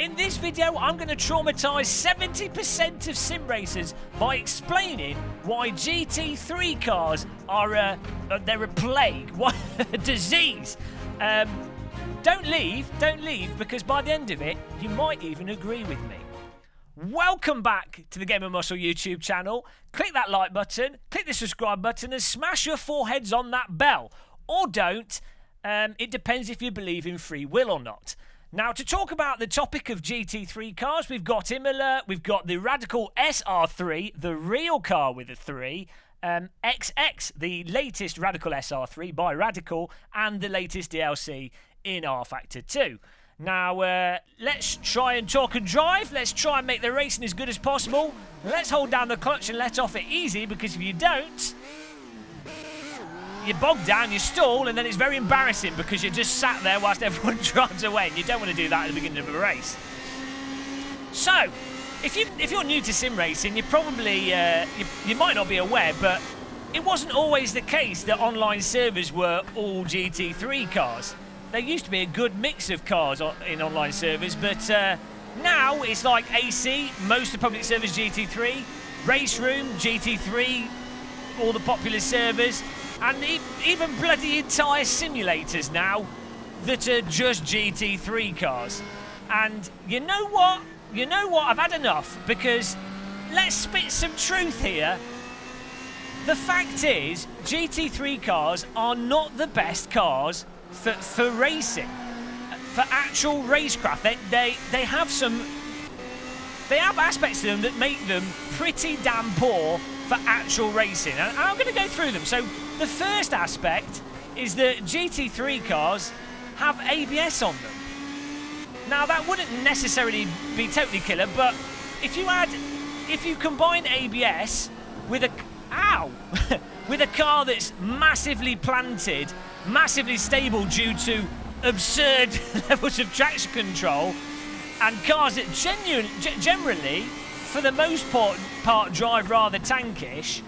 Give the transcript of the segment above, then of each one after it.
In this video, I'm going to traumatise 70% of sim racers by explaining why GT3 cars are they're a plague, a disease. Don't leave, because by the end of it, you might even agree with me. Welcome back to the Game of Muscle YouTube channel. Click that like button, click the subscribe button, and smash your foreheads on that bell. Or don't. It depends if you believe in free will or not. Now, to talk about the topic of GT3 cars, we've got Imola, we've got the Radical SR3, the real car with a 3, XX, the latest Radical SR3 by Radical, and the latest DLC in R Factor 2. Now, let's try and talk and drive. Let's try and make the racing as good as possible. Let's hold down the clutch and let off it easy, because if you don't, you bog down, you stall, and then it's very embarrassing because you're just sat there whilst everyone drives away, and you don't want to do that at the beginning of a race. So, if you're new to sim racing, you probably you might not be aware, but it wasn't always the case that online servers were all GT3 cars. There used to be a good mix of cars in online servers, but now it's like AC, most of the public servers GT3, Race Room, GT3, all the popular servers, and even bloody entire simulators now that are just GT3 cars. And you know what? I've had enough, because let's spit some truth here. The fact is, GT3 cars are not the best cars for racing, for actual racecraft. They have aspects to them that make them pretty damn poor for actual racing, and I'm going to go through them. So the first aspect is that GT3 cars have ABS on them. Now, that wouldn't necessarily be totally killer, but if you combine ABS with with a car that's massively planted, massively stable due to absurd levels of traction control, and cars that generally, for the most part, drive rather tankish,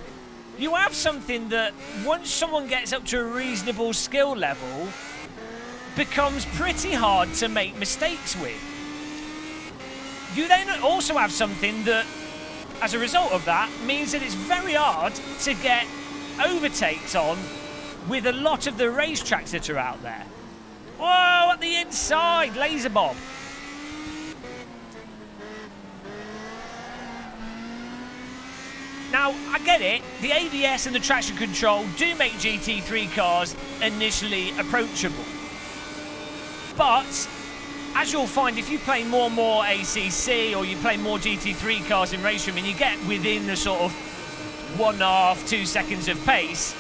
you have something that, once someone gets up to a reasonable skill level, becomes pretty hard to make mistakes with. You then also have something that, as a result of that, means that it's very hard to get overtakes on with a lot of the racetracks that are out there. Whoa, at the inside, laser bob. Now, I get it, the ABS and the traction control do make GT3 cars initially approachable. But, as you'll find, if you play more and more ACC, or you play more GT3 cars in Race Room, and you get within the sort of 1.5 to 2 seconds of pace,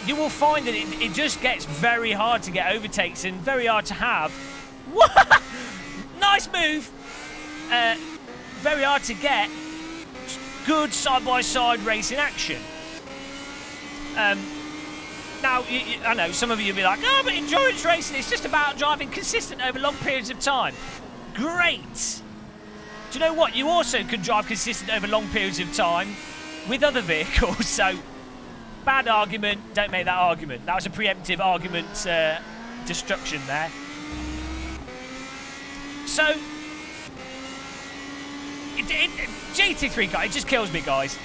you will find that it just gets very hard to get overtakes and very hard to have. What? Nice move! Very hard to get good side-by-side racing action. Now, I know some of you will be like, oh, but endurance racing is just about driving consistent over long periods of time. Great! Do you know what? You also can drive consistent over long periods of time with other vehicles, so bad argument, don't make that argument. That was a preemptive argument destruction there. So, GT3 car, it just kills me, guys.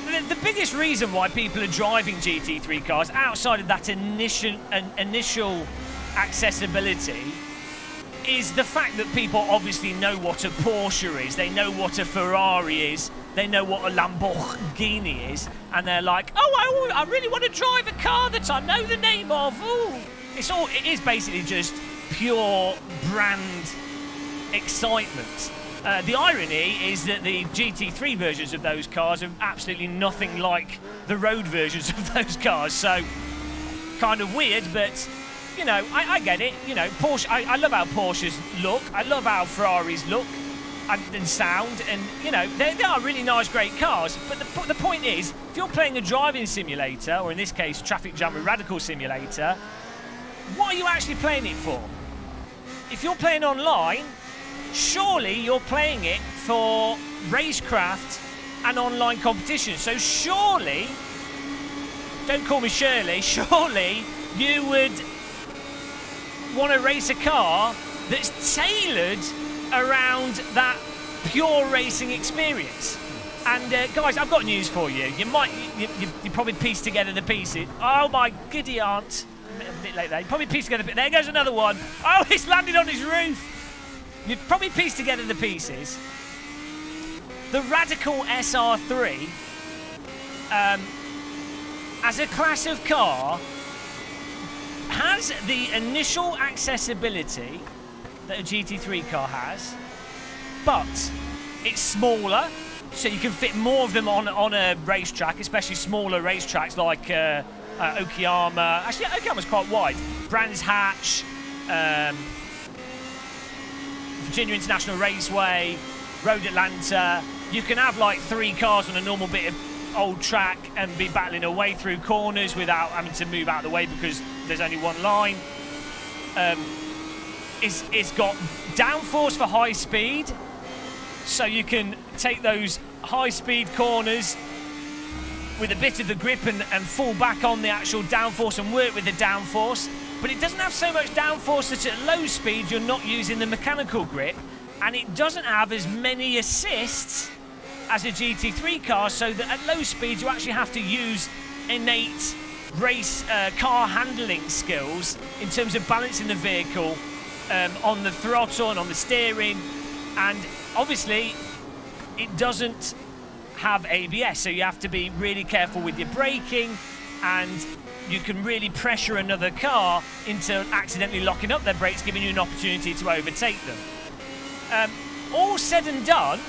The biggest reason why people are driving GT3 cars, outside of that initial accessibility, is the fact that people obviously know what a Porsche is, they know what a Ferrari is, they know what a Lamborghini is, and they're like, oh, I really want to drive a car that I know the name of. Ooh. It is basically just pure brand excitement. The irony is that the GT3 versions of those cars are absolutely nothing like the road versions of those cars, so kind of weird, but, you know, I get it. You know, Porsche, I love how Porsches look, I love how Ferraris look and sound, and, you know, they are really nice, great cars, but the point is, if you're playing a driving simulator, or in this case, Traffic Jam with Radical Simulator, what are you actually playing it for? If you're playing online, surely you're playing it for racecraft and online competition. So surely, don't call me Shirley, surely you would want to race a car that's tailored around that pure racing experience. And guys, I've got news for you. You probably pieced together the pieces. Oh my giddy aunt. A bit late there. You probably pieced together. There goes another one. Oh, it's landed on his roof. You've probably pieced together the pieces. The Radical SR3, as a class of car, has the initial accessibility that a GT3 car has, but it's smaller, so you can fit more of them on a racetrack, especially smaller racetracks like Okayama. Actually, Okayama's quite wide. Brands Hatch, Virginia International Raceway, Road Atlanta. You can have like 3 cars on a normal bit of old track and be battling away through corners without having to move out of the way because there's only one line. It's got downforce for high speed, so you can take those high speed corners with a bit of the grip and fall back on the actual downforce and work with the downforce. But it doesn't have so much downforce that at low speed you're not using the mechanical grip, and it doesn't have as many assists as a GT3 car, so that at low speed you actually have to use innate race car handling skills in terms of balancing the vehicle on the throttle and on the steering. And obviously it doesn't have ABS, so you have to be really careful with your braking, and you can really pressure another car into accidentally locking up their brakes, giving you an opportunity to overtake them. All said and done,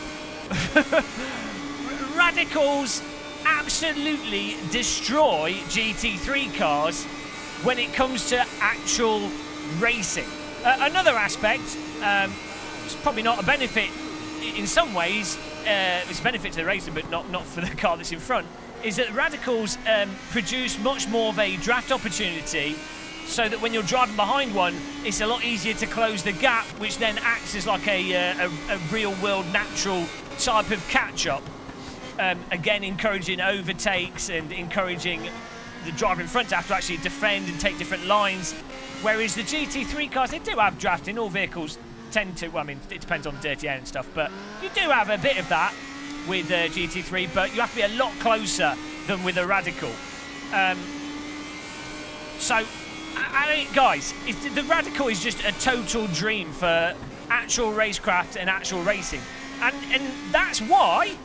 Radicals absolutely destroy GT3 cars when it comes to actual racing. Another aspect, it's probably not a benefit in some ways, it's a benefit to the racer but not for the car that's in front, is that Radicals produce much more of a draft opportunity, so that when you're driving behind one, it's a lot easier to close the gap, which then acts as like a real-world natural type of catch-up. Again, encouraging overtakes and encouraging the driver in front to have to actually defend and take different lines. Whereas the GT3 cars, they do have drafting. All vehicles tend to, well, I mean, it depends on the dirty air and stuff, but you do have a bit of that with GT3, but you have to be a lot closer than with a Radical. So, I mean, guys, the Radical is just a total dream for actual racecraft and actual racing. And that's why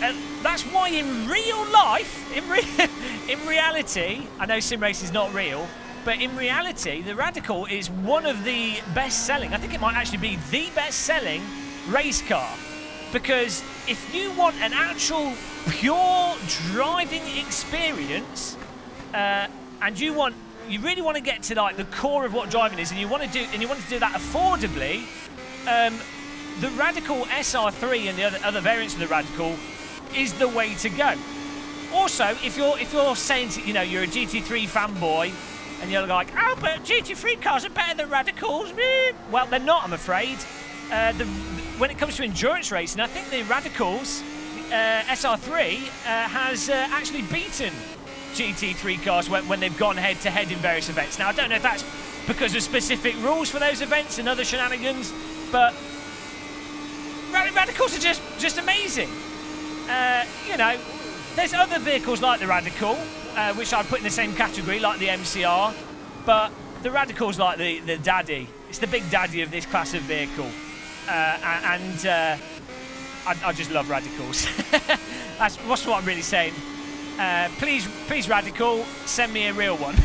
in real life, in reality, I know sim race is not real, but in reality, the Radical is one of the best-selling, I think it might actually be the best-selling race car. Because if you want an actual pure driving experience, and you really want to get to like the core of what driving is, and you want to do that affordably, the Radical SR3 and the other variants of the Radical is the way to go. Also, if you're saying, you know, you're a GT3 fanboy and you're like, oh, but GT3 cars are better than Radicals, well, they're not, I'm afraid. When it comes to endurance racing, I think the Radicals SR3 has actually beaten GT3 cars when they've gone head-to-head in various events. Now, I don't know if that's because of specific rules for those events and other shenanigans, but Radicals are just amazing. You know, there's other vehicles like the Radical, which I'd put in the same category, like the MCR, but the Radical's like the daddy. It's the big daddy of this class of vehicle. I just love Radicals. That's what I'm really saying. Please, Radical, send me a real one.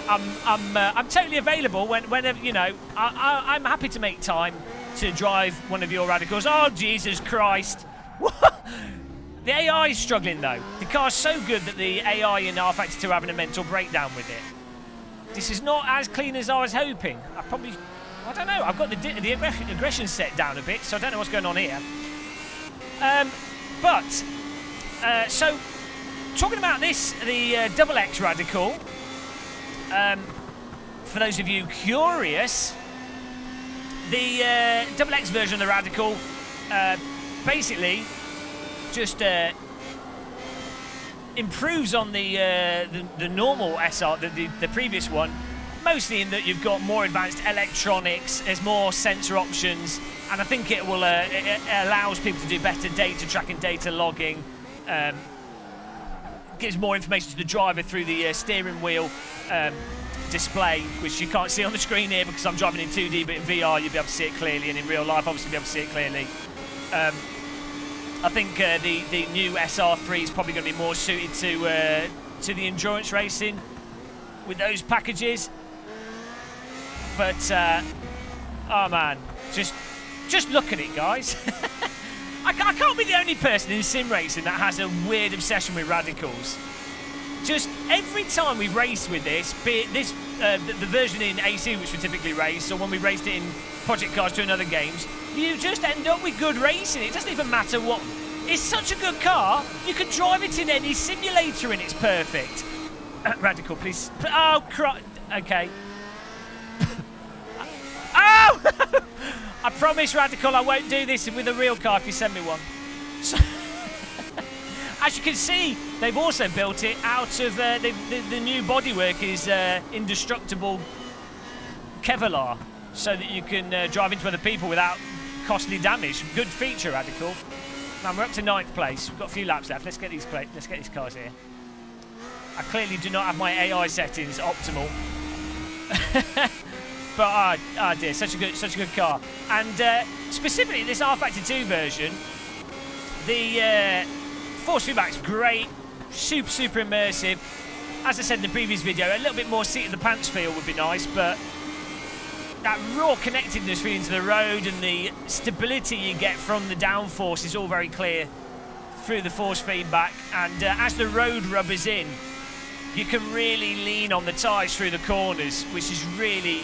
I'm totally available whenever, you know. I'm happy to make time to drive one of your Radicals. Oh, Jesus Christ! The AI is struggling though. The car's so good that the AI in R-Factor 2 are having a mental breakdown with it. This is not as clean as I was hoping. I don't know. I've got the aggression set down a bit, so I don't know what's going on here. So talking about this, the XX Radical. For those of you curious, the XX version of the Radical basically just improves on the normal SR, the previous one, Mostly in that you've got more advanced electronics, there's more sensor options, and I think it will it allows people to do better data tracking, data logging, gives more information to the driver through the steering wheel display, which you can't see on the screen here because I'm driving in 2D, but in VR you'll be able to see it clearly, and in real life obviously you'll be able to see it clearly. I think the new SR3 is probably going to be more suited to the endurance racing with those packages. But oh man, just look at it, guys. I can't be the only person in sim racing that has a weird obsession with radicals. Just every time we've raced with this, be it this the version in AC which we typically race, or when we raced it in Project Cars 2 and other games, you just end up with good racing. It doesn't even matter what. It's such a good car, you can drive it in any simulator and it's perfect. Radical, please. Oh, okay. Oh! I promise, Radical, I won't do this with a real car if you send me one. So, as you can see, they've also built it out of the new bodywork is indestructible Kevlar, so that you can drive into other people without costly damage. Good feature, Radical. Man, we're up to 9th place. We've got a few laps left. Let's get these cars here. I clearly do not have my AI settings optimal. But oh dear, such a good car. And specifically this R Factor 2 version, the force feedback's great, super immersive. As I said in the previous video, a little bit more seat of the pants feel would be nice, but that raw connectedness feeling to the road and the stability you get from the downforce is all very clear through the force feedback. And as the road rubbers in, you can really lean on the tyres through the corners, which is really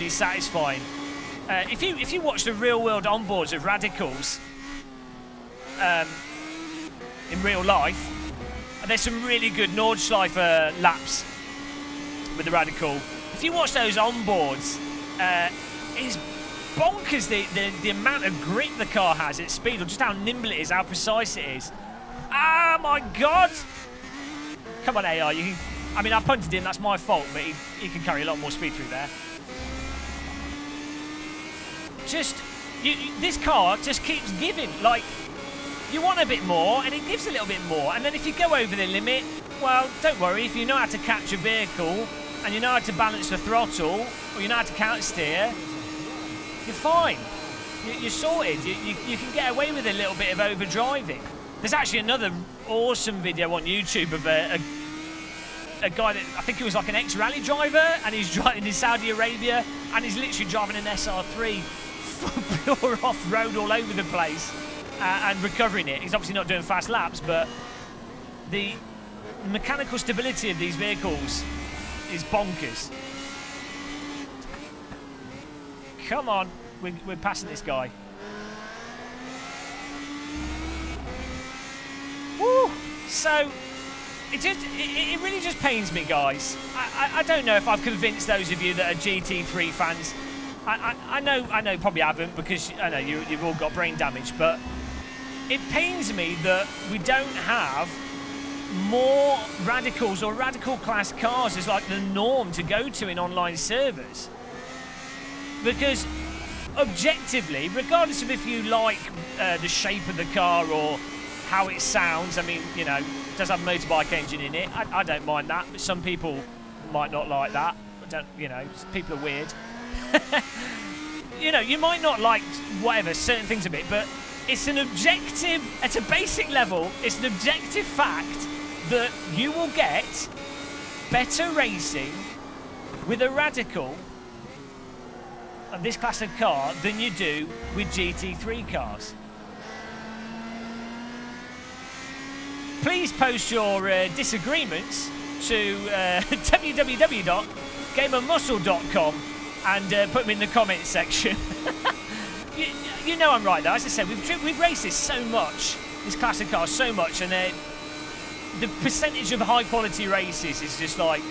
satisfying. If you watch the real-world onboards of Radicals in real life, there's some really good Nordschleife laps with the Radical. If you watch those onboards, it's bonkers the amount of grip the car has at speed, or just how nimble it is, how precise it is. Oh my God! Come on, AI. I mean, I punted him, that's my fault, but he can carry a lot more speed through there. This car just keeps giving. Like, you want a bit more, and it gives a little bit more. And then if you go over the limit, well, don't worry. If you know how to catch a vehicle, and you know how to balance the throttle, or you know how to counter steer, you're fine. You're sorted. You can get away with a little bit of overdriving. There's actually another awesome video on YouTube of a guy that I think he was like an ex-rally driver, and he's driving in Saudi Arabia, and he's literally driving an SR3 pure off-road all over the place and recovering it. He's obviously not doing fast laps, but the mechanical stability of these vehicles is bonkers. Come on, we're passing this guy. Woo! So it really just pains me, guys. I don't know if I've convinced those of you that are GT3 fans. I know probably haven't, because I know you've all got brain damage, but it pains me that we don't have more radicals or radical class cars as like the norm to go to in online servers. Because objectively, regardless of if you like the shape of the car or how it sounds, I mean, you know, it does have a motorbike engine in it. I don't mind that, but some people might not like that. People are weird. You know, you might not like whatever, certain things a bit, but it's an objective, at a basic level, it's an objective fact that you will get better racing with a Radical of this class of car than you do with GT3 cars. Please post your disagreements to www.gamermuscle.com and put them in the comments section. you know I'm right though. As I said, we've raced this so much, this class of cars so much, and the percentage of high quality races is just like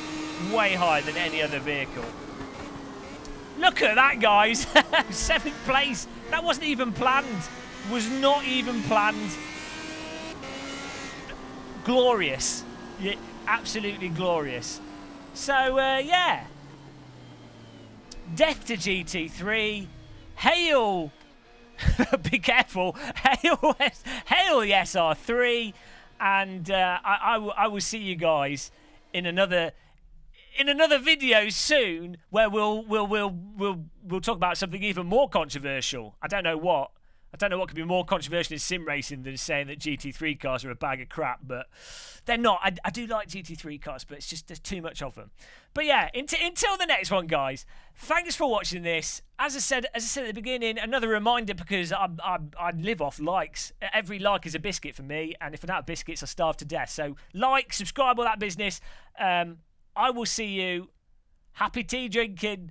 way higher than any other vehicle. Look at that, guys. 7th place. That wasn't even planned. Was not even planned. Glorious. Yeah, absolutely glorious. So, yeah. Death to GT3. Hail. Be careful. Hail the SR3. And I will see you guys in another video soon, where we'll talk about something even more controversial. I don't know what could be more controversial in sim racing than saying that GT3 cars are a bag of crap, but they're not. I do like GT3 cars, but it's just there's too much of them. But yeah, until the next one, guys. Thanks for watching this. As I said at the beginning, another reminder, because I live off likes. Every like is a biscuit for me, and if I don't have biscuits, I starve to death. So like, subscribe, all that business. I will see you. Happy tea drinking.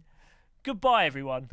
Goodbye, everyone.